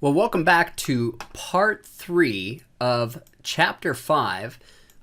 Well, welcome back to part 3 of chapter 5,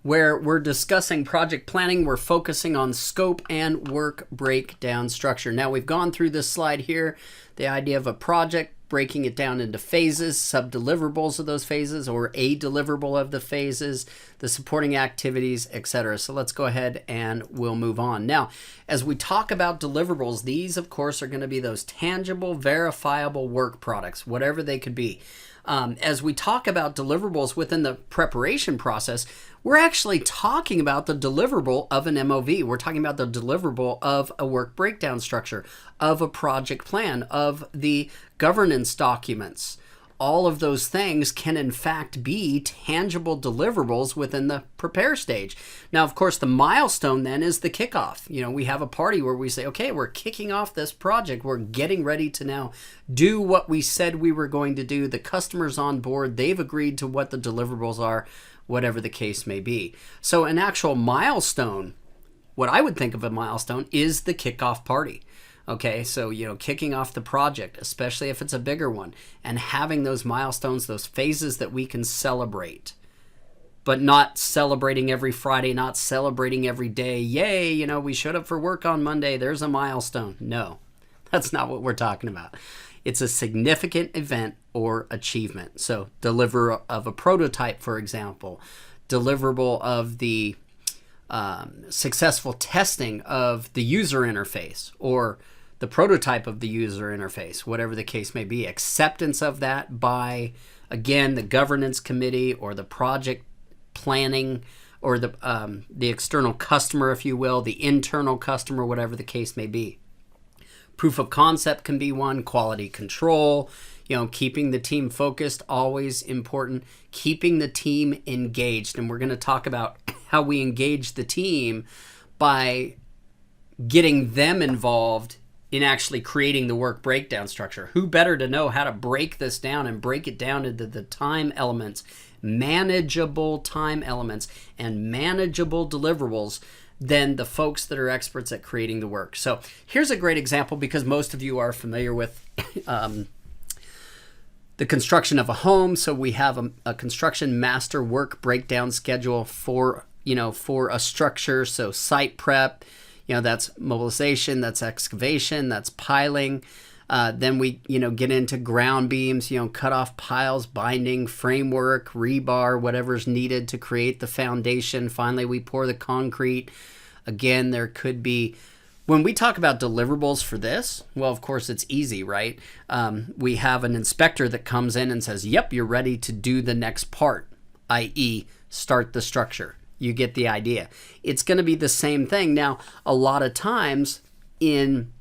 where we're discussing project planning. We're focusing on scope and work breakdown structure. Now, we've gone through this slide here, the idea of a project, breaking it down into phases, sub-deliverables of those phases, or a deliverable of the phases, the supporting activities, etc. So let's go ahead and we'll move on. Now, as we talk about deliverables, these, of course, are going to be those tangible, verifiable work products, whatever they could be. As we talk about deliverables within the preparation process, we're actually talking about the deliverable of an MOV. We're talking about the deliverable of a work breakdown structure, of a project plan, of the governance documents. All of those things can in fact be tangible deliverables within the prepare stage. Now, of course, the milestone then is the kickoff. You know, we have a party where we say, okay, we're kicking off this project. We're getting ready to now do what we said we were going to do. The customer's on board. They've agreed to what the deliverables are, whatever the case may be. So an actual milestone, what I would think of a milestone, is the kickoff party. Okay, so, kicking off the project, especially if it's a bigger one, and having those milestones, those phases that we can celebrate, but not celebrating every Friday, not celebrating every day. Yay, we showed up for work on Monday. There's a milestone. No, that's not what we're talking about. It's a significant event or achievement. So deliver of a prototype, for example, deliverable of the successful testing of the user interface, or the prototype of the user interface, whatever the case may be, acceptance of that by, again, the governance committee or the project planning or the external customer, if you will, the internal customer, whatever the case may be. Proof of concept can be one, quality control, keeping the team focused, always important, keeping the team engaged. And we're going to talk about how we engage the team by getting them involved in actually creating the work breakdown structure. Who better to know how to break this down and break it down into the time elements, manageable time elements, and manageable deliverables than the folks that are experts at creating the work. So here's a great example, because most of you are familiar with the construction of a home. So we have a construction master work breakdown schedule for a structure. So site prep, that's mobilization, that's excavation, that's piling. Then we, get into ground beams, cut off piles, binding, framework, rebar, whatever's needed to create the foundation. Finally, we pour the concrete. Again, there could be, when we talk about deliverables for this, well, of course, it's easy, right? We have an inspector that comes in and says, yep, you're ready to do the next part, i.e. start the structure. You get the idea. It's going to be the same thing. Now, a lot of times in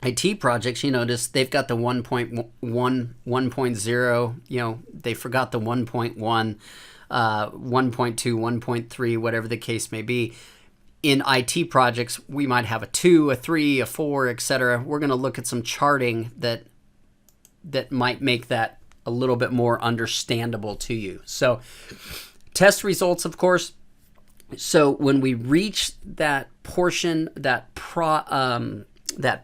IT projects, you notice they've got the 1.1, 1.0, they forgot the 1.1, 1.2, 1.3, whatever the case may be. In IT projects, we might have a 2, a 3, a 4, etc. We're going to look at some charting that might make that a little bit more understandable to you. So, test results, of course. So when we reach that portion, that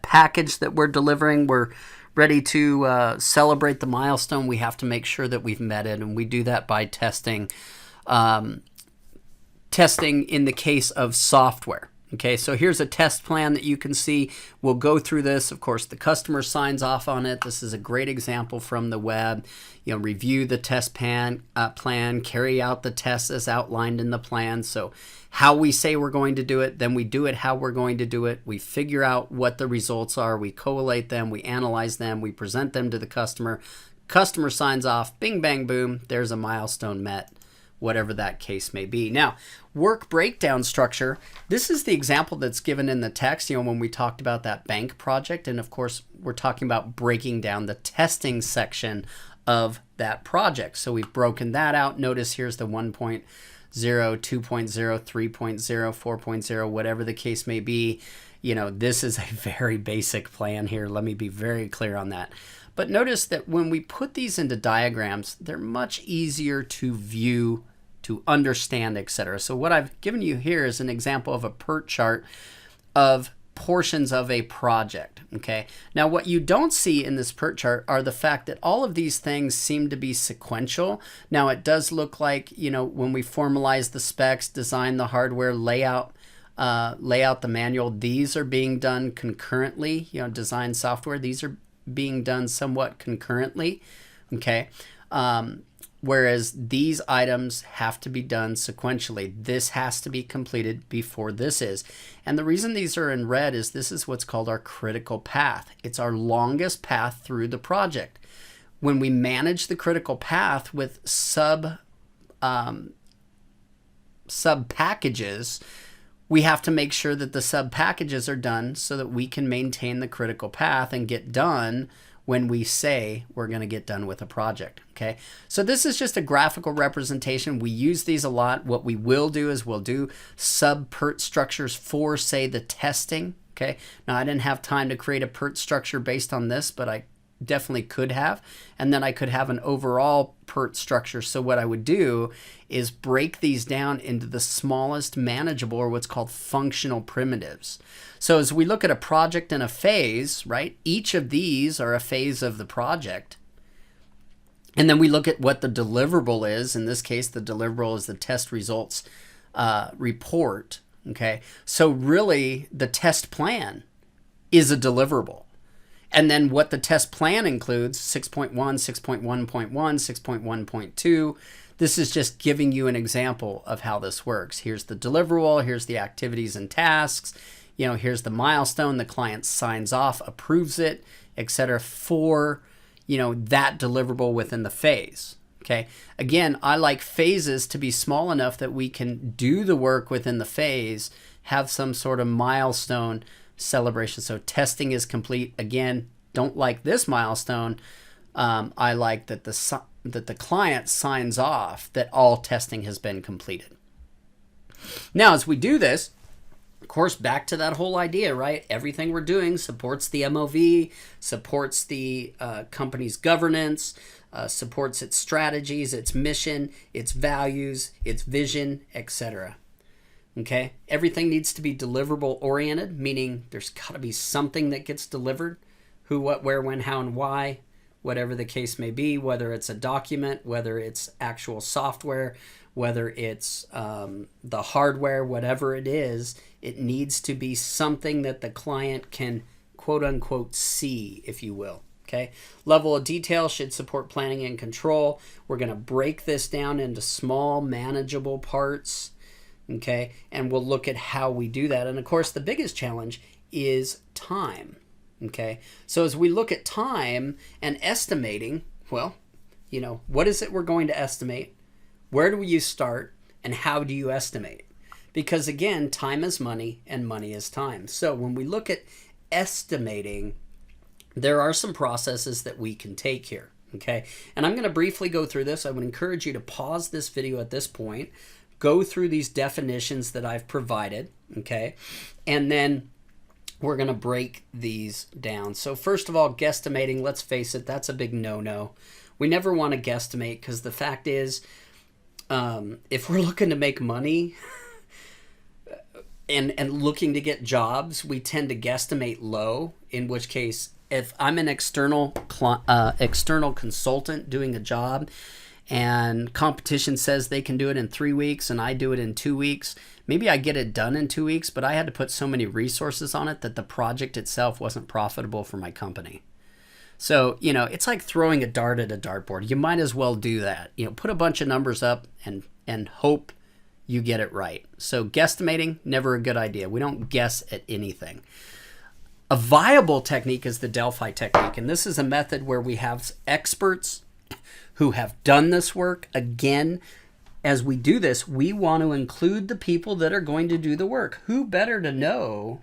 package that we're delivering, we're ready to celebrate the milestone. We have to make sure that we've met it, and we do that by testing. Testing in the case of software. Okay, so here's a test plan that you can see. We'll go through this. Of course, the customer signs off on it. This is a great example from the web. Review the test plan, carry out the tests as outlined in the plan. So how we say we're going to do it, then we do it how we're going to do it. We figure out what the results are. We collate them. We analyze them. We present them to the customer. Customer signs off. Bing, bang, boom. There's a milestone met, whatever that case may be. Now, work breakdown structure, this is the example that's given in the text, when we talked about that bank project. And of course, we're talking about breaking down the testing section of that project. So we've broken that out. Notice here's the 1.0, 2.0, 3.0, 4.0, whatever the case may be. This is a very basic plan here. Let me be very clear on that. But notice that when we put these into diagrams, they're much easier to view, to understand, etc. So what I've given you here is an example of a PERT chart of portions of a project. Okay. Now, what you don't see in this PERT chart are the fact that all of these things seem to be sequential. Now, it does look like, you know, when we formalize the specs, design the hardware, lay out the manual, these are being done concurrently. You know, design software, these are being done somewhat concurrently. Okay. Whereas these items have to be done sequentially. This has to be completed before this is. And the reason these are in red is this is what's called our critical path. It's our longest path through the project. When we manage the critical path with sub packages, we have to make sure that the sub packages are done so that we can maintain the critical path and get done when we say we're going to get done with a project. Okay, so this is just a graphical representation. We use these a lot. What we will do is we'll do sub-PERT structures for, say, the testing. Okay, now I didn't have time to create a PERT structure based on this, but I definitely could have. And then I could have an overall PERT structure. So what I would do is break these down into the smallest manageable, or what's called functional primitives. So as we look at a project and a phase, right, each of these are a phase of the project. And then we look at what the deliverable is. In this case, the deliverable is the test results report. Okay, so really the test plan is a deliverable. And then what the test plan includes, 6.1, 6.1.1, 6.1.2. This is just giving you an example of how this works. Here's the deliverable, here's the activities and tasks, you know, here's the milestone, the client signs off, approves it, etc. for, you know, that deliverable within the phase. Okay. Again, I like phases to be small enough that we can do the work within the phase, have some sort of milestone celebration. So testing is complete. Again, don't like this milestone. I like that the client signs off that all testing has been completed. Now, as we do this, of course, back to that whole idea, right? Everything we're doing supports the MOV, supports the company's governance, supports its strategies, its mission, its values, its vision, etc. Okay, everything needs to be deliverable oriented, meaning there's got to be something that gets delivered. Who, what, where, when, how, and why, whatever the case may be, whether it's a document, whether it's actual software, whether it's the hardware, whatever it is, it needs to be something that the client can quote unquote see, if you will. Okay, level of detail should support planning and control. We're going to break this down into small, manageable parts. Okay, and we'll look at how we do that. And of course, the biggest challenge is time. Okay, so as we look at time and estimating, well, you know, what is it we're going to estimate? Where do you start? And how do you estimate? Because again, time is money and money is time. So when we look at estimating, there are some processes that we can take here. Okay, and I'm going to briefly go through this. I would encourage you to pause this video at this point, go through these definitions that I've provided, okay, and then we're going to break these down. So first of all, guesstimating, let's face it, that's a big no-no. We never want to guesstimate because the fact is, if we're looking to make money and looking to get jobs, we tend to guesstimate low, in which case, if I'm an external consultant doing a job and competition says they can do it in 3 weeks and I do it in 2 weeks, maybe I get it done in 2 weeks, but I had to put so many resources on it that the project itself wasn't profitable for my company. So, you know, it's like throwing a dart at a dartboard. You might as well do that. You know, put a bunch of numbers up and hope you get it right. So guesstimating, never a good idea. We don't guess at anything. A viable technique is the Delphi technique, and this is a method where we have experts who have done this work. Again, as we do this, we want to include the people that are going to do the work. Who better to know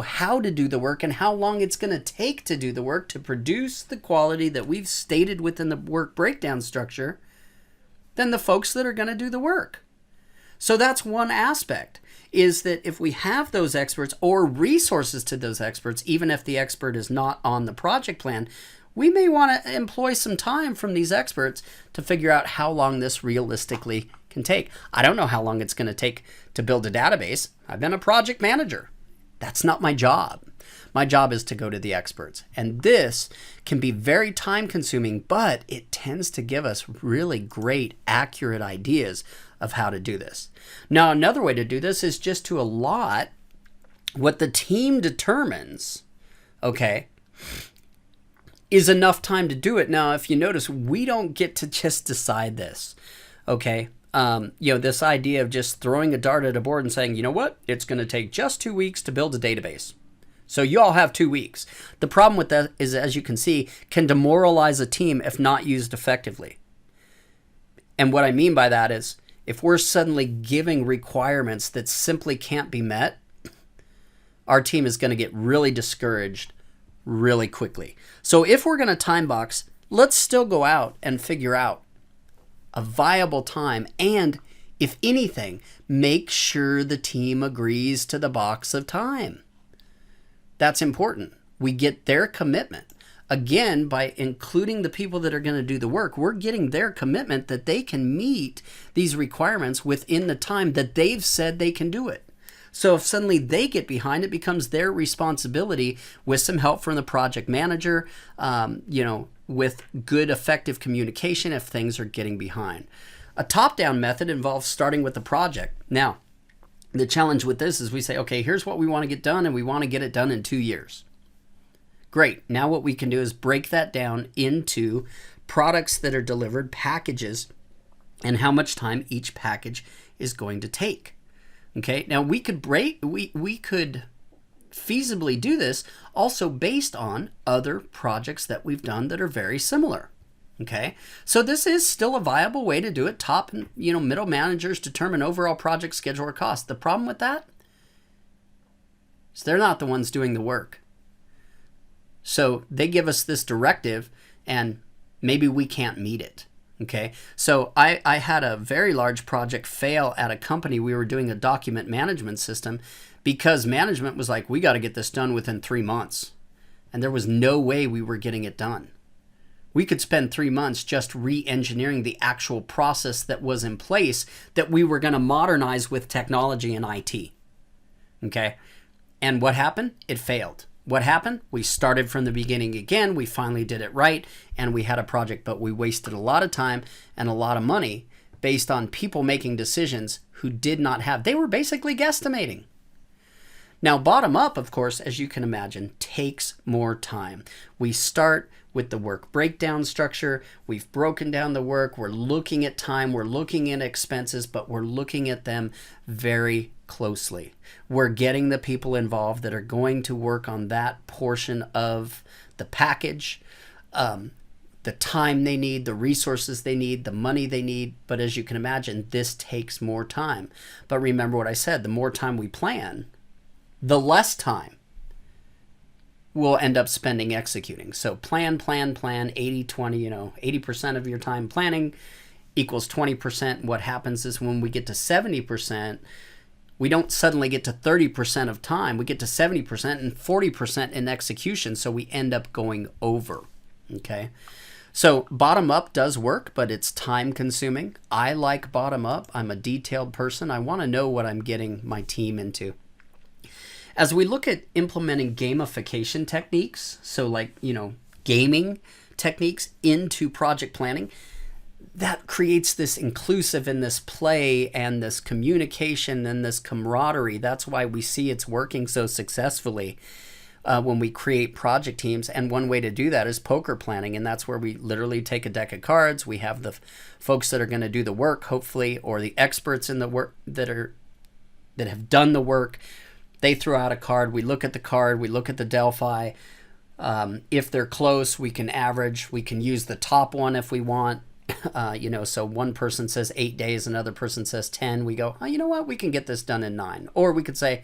how to do the work and how long it's going to take to do the work to produce the quality that we've stated within the work breakdown structure than the folks that are going to do the work. So that's one aspect, is that if we have those experts or resources to those experts, even if the expert is not on the project plan, we may want to employ some time from these experts to figure out how long this realistically can take. I don't know how long it's going to take to build a database. I've been a project manager. That's not my job. My job is to go to the experts. And this can be very time consuming, but it tends to give us really great, accurate ideas of how to do this. Now, another way to do this is just to allot what the team determines, okay, is enough time to do it. Now, if you notice, we don't get to just decide this, okay? This idea of just throwing a dart at a board and saying, you know what, it's going to take just 2 weeks to build a database. So you all have 2 weeks. The problem with that is, as you can see, can demoralize a team if not used effectively. And what I mean by that is, if we're suddenly giving requirements that simply can't be met, our team is going to get really discouraged really quickly. So if we're going to time box, let's still go out and figure out a viable time, and if anything, make sure the team agrees to the box of time. That's important. We get their commitment. Again, by including the people that are going to do the work, we're getting their commitment that they can meet these requirements within the time that they've said they can do it. So if suddenly they get behind, it becomes their responsibility with some help from the project manager, with good, effective communication if things are getting behind. A top-down method involves starting with the project. Now, the challenge with this is we say, okay, here's what we want to get done, and we want to get it done in 2 years. Great. Now what we can do is break that down into products that are delivered, packages, and how much time each package is going to take. Okay. Now we could feasibly do this also based on other projects that we've done that are very similar. Okay. So this is still a viable way to do it. Top and middle managers determine overall project schedule or cost. The problem with that is they're not the ones doing the work. So they give us this directive and maybe we can't meet it. Okay. So I had a very large project fail at a company. We were doing a document management system because management was like, we got to get this done within 3 months. And there was no way we were getting it done. We could spend 3 months just re-engineering the actual process that was in place that we were going to modernize with technology and IT. Okay. And what happened? It failed. What happened? We started from the beginning again. We finally did it right, and we had a project, but we wasted a lot of time and a lot of money based on people making decisions who did not have. They were basically guesstimating. Now, bottom up, of course, as you can imagine, takes more time. We start with the work breakdown structure. We've broken down the work. We're looking at time. We're looking at expenses, but we're looking at them very closely. We're getting the people involved that are going to work on that portion of the package, the time they need, the resources they need, the money they need. But as you can imagine, this takes more time. But remember what I said, the more time we plan, the less time we'll end up spending executing. So plan, 80-20, 80% of your time planning equals 20%. What happens is when we get to 70%, we don't suddenly get to 30% of time. We get to 70% and 40% in execution. So we end up going over. Okay. So bottom up does work, but it's time consuming. I like bottom up. I'm a detailed person. I want to know what I'm getting my team into. As we look at implementing gamification techniques, so like, gaming techniques into project planning, that creates this inclusive and this play and this communication and this camaraderie. That's why we see it's working so successfully when we create project teams. And one way to do that is poker planning. And that's where we literally take a deck of cards. We have the folks that are going to do the work, hopefully, or the experts in the work that have done the work. They throw out a card. We look at the card. We look at the Delphi. If they're close, we can average. We can use the top one if we want. So one person says 8 days, another person says 10. We go, oh, you know what? We can get this done in 9. Or we could say,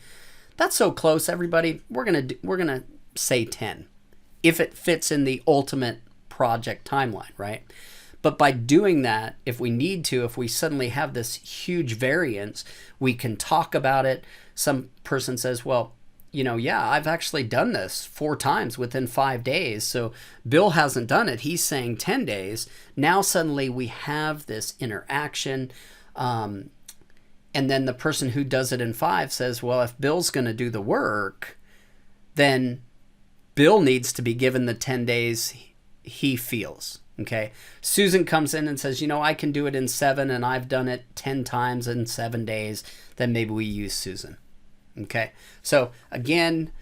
that's so close, everybody. We're gonna say 10, if it fits in the ultimate project timeline, right? But by doing that, if we need to, if we suddenly have this huge variance, we can talk about it. Some person says, well, I've actually done this 4 times within 5 days. So Bill hasn't done it. He's saying 10 days. Now suddenly we have this interaction. And then the person who does it in 5 says, well, if Bill's going to do the work, then Bill needs to be given the 10 days he feels. Okay. Susan comes in and says, I can do it in 7 and I've done it 10 times in 7 days. Then maybe we use Susan. Okay. So again,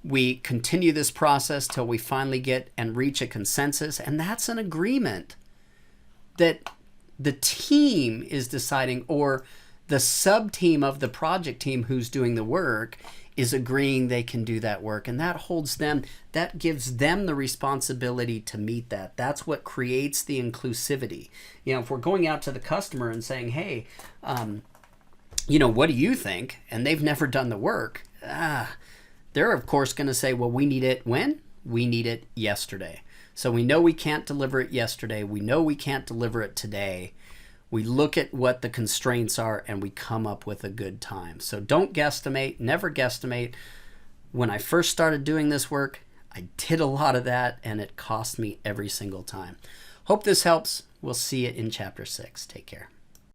we continue this process till we finally get and reach a consensus. And that's an agreement that the team is deciding, or the sub-team of the project team who's doing the work is agreeing they can do that work. And that holds them, that gives them the responsibility to meet that. That's what creates the inclusivity. If we're going out to the customer and saying, hey, what do you think? And they've never done the work. They're of course going to say, well, we need it when? We need it yesterday. So we know we can't deliver it yesterday. We know we can't deliver it today. We look at what the constraints are and we come up with a good time. So don't guesstimate, never guesstimate. When I first started doing this work, I did a lot of that and it cost me every single time. Hope this helps. We'll see you in chapter 6. Take care.